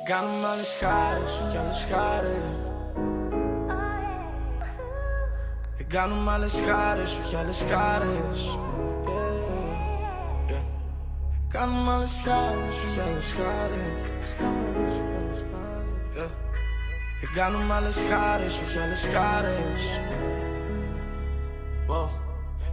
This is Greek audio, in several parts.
Κάνουμε άλλες χάρες, όχι άλλες χάρες. Κάνουμε άλλες χάρες, όχι άλλες χάρες. Κάνουμε άλλες χάρες, όχι άλλες χάρες. Κάνουμε άλλες χάρες, όχι άλλες χάρες.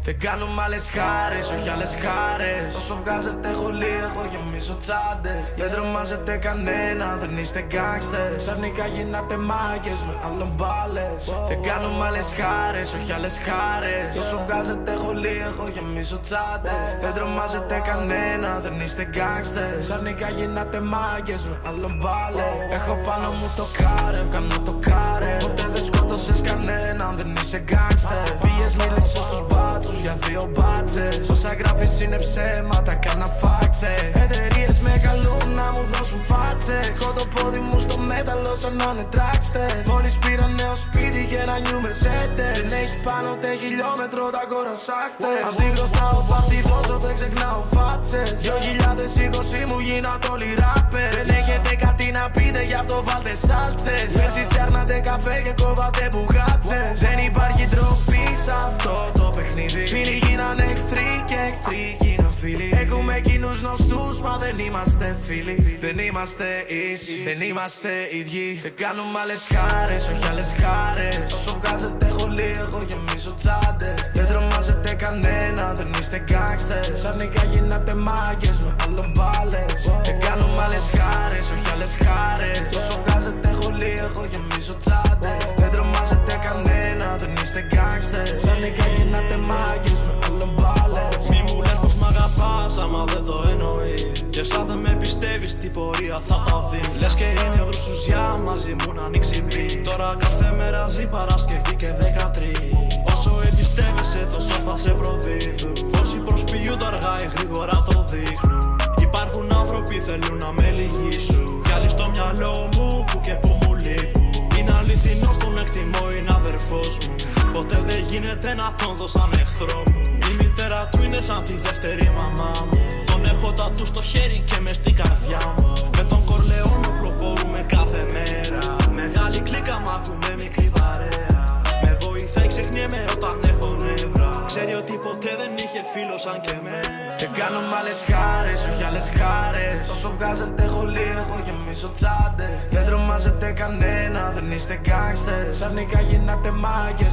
Δεν κάνουμε άλλες χάρες, όχι άλλες χάρες. Όσο βγάζετε χολή, εγώ γεμίζω τσάντες. Δεν τρομάζετε κανένα, δεν είστε γκάγκστες. Ξαφνικά γίνατε μάγκες με άλλων μπάλες. Δεν κάνουμε άλλες χάρες, όχι άλλες χάρες. Όσο βγάζετε χολή, εγώ γεμίζω τσάντες. Δεν τρομάζετε κανένα, δεν είστε γκάγκστες. Ξαφνικά γίνατε μάγκες με άλλων μπάλες. Έχω πάνω μου το κάρε, κάνω το κάρε. Ποτέ δεν σκότωσες κανέναν, δεν είσαι γκάγκστερ. Πήγες μίλησες στους μπάτσους για δύο μπάτσες. Όσα γράφεις είναι ψέματα, κάνα φάξε. Εταιρείες με καλούν να μου δώσουν φάτσες. Έχω το πόδι μου στο μέταλλο σαν να είναι τράξτερ. Μόλις πήρα νέο σπίτι και ένα νιου Mercedes. Δεν έχεις πάνω ούτε χιλιόμετρο, τα κορασάχτες. Ας τη χρωστάω, θα στη δώσω, δεν ξεχνάω φάτσες. 2020 μου γίνατε όλοι ράπερ. Δεν έχετε κάτι να πείτε, γι' αυτό βάλτε σάλτσες. Πέρσι φτιάχνατε καφέ και κόβατε μπουγάτσες. Δεν υπάρχει ντροπή σε αυτό το παιχνίδι. Φίλοι γίνανε εχθροί και εχθροί γίναν φίλοι. Έχουμε κοινούς γνωστούς, μα δεν είμαστε φίλοι. Δεν είμαστε ίσοι, δεν είμαστε ίδιοι. Δεν κάνουμε άλλες χάρες, όχι άλλες χάρες. Όσο βγάζετε χολή, εγώ γεμίζω τσάντες. Δεν τρομάζετε κανένα, δεν είστε γκάγκστες. Ξαφνικά γίνατε μάγκες με άλλων μπάλες. Δεν κάνουμε άλλες χάρες, όχι άλλες χάρες. Όσο βγάζετε χολή, εγώ γεμίζω τσάντες. Δεν τρομάζετε κανένα, δεν είστε γκάγκστες. Ξαφνικά γίνατε μάγκες με άλλων μπάλες. Μη μου λες πως μ' αγαπάς άμα δεν το εννοείς. Και σαν δεν με πιστεύεις τι πορεία θα τα δεις. Λες και είναι γρουσουζιά μαζί μου να ανοίξει μπρι. Τώρα κάθε μέρα ζει Παρασκευή και 13. Όσο εμπιστεύεσαι τόσο θα σε προδίδουν. Όσοι προσποιούνται αργά ή γρήγορα το δείχνουν. Υπάρχουν άνθρωποι θέλουν να με λυγίσουν. Κι άλλοι στο μυαλό μου που και που μου λείπουν. Είναι αληθινός τον εκτιμώ, είναι αδερφός μου. Ποτέ δεν γίνεται να τον δω σαν εχθρό μου. Η μητέρα του είναι σαν τη δεύτερη μαμά μου. Τον έχω τατού στο χέρι και μες στην καρδιά μου. Με τον Κορλεόν οπλοφορούμε κάθε μέρα. Μεγάλη κλίκα μ' ακούμε μικρή παρέα. Με βοηθάει ξεχνιέμαι όταν έχω νεύρα. Ξέρει ότι ποτέ δεν είχε φίλο σαν και εμένα. Δεν κάνουμε άλλες χάρες, όχι άλλες χάρες. Όσο βγάζετε χολή, εγώ γεμίζω τσάντες. Δεν τρομάζετε κανένα, δεν είστε γκάγκστες. Ξαφνικά γίνατε μάγκες